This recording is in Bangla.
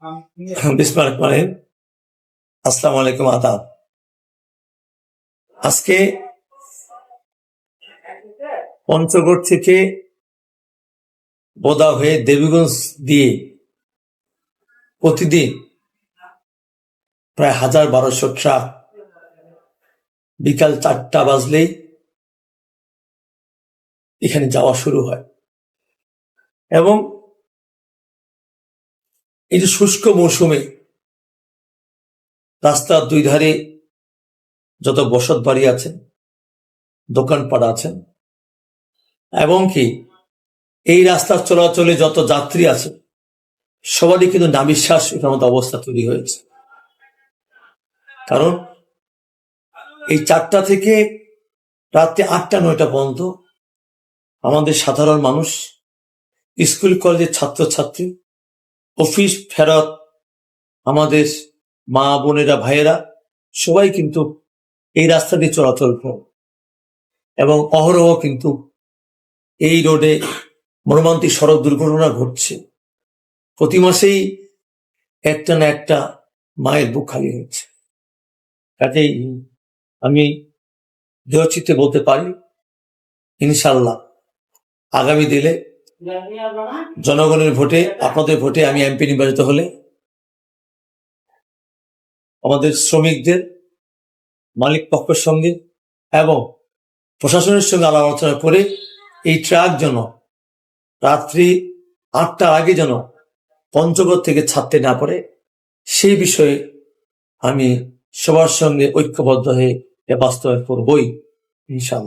বিসমিল্লাহির রহমানির রহিম। আসসালামু আলাইকুম, আদাব। আজকে পঞ্চগড় থেকে বোদা হয়ে দেবীগঞ্জ দিয়ে প্রতিদিন প্রায় ১,০০০-১,২০০ ট্রাক বিকাল ৪টা বাজলেই এখানে যাওয়া শুরু হয়। এবং এই যে শুষ্ক মৌসুমে রাস্তার দুই ধারে যত বসত বাড়ি আছে, দোকানপাট আছেন, এবং কি এই রাস্তার চলাচলে যত যাত্রী আছে সবারই কিন্তু নাবিশ্বাস এটার মতো অবস্থা তৈরি হয়েছে। কারণ এই ৪টা থেকে রাত্রে ৮টা-৯টা পর্যন্ত আমাদের সাধারণ মানুষ, স্কুল কলেজের ছাত্রছাত্রী, অফিস ফেরত আমাদের মা বোনেরা, ভাইয়েরা সবাই কিন্তু এই রাস্তা দিয়ে চলাচল করে। এবং অহরহ কিন্তু এই রোডে মর্মান্তিক সড়ক দুর্ঘটনা ঘটছে। প্রতি মাসেই একটা না একটা মায়ের বুক খালি হচ্ছে। কাজেই আমি দৃঢ়চিত্তে বলতে পারি, ইনশাল্লাহ আগামী দিনে জনগণের ভোটে, আপনাদের ভোটে আমি এমপি নির্বাচিত হলে আমাদের শ্রমিকদের, মালিক পক্ষের সঙ্গে এবং প্রশাসনের সঙ্গে আলাপ আলোচনা করে এই ট্রাক যেন রাত্রি ৮টার আগে যেন পঞ্চগড় থেকে ছাড়তে না পারে, সেই বিষয়ে আমি সবার সঙ্গে ঐক্যবদ্ধ হয়ে বাস্তবায়ন করবই ইনশাআল্লাহ।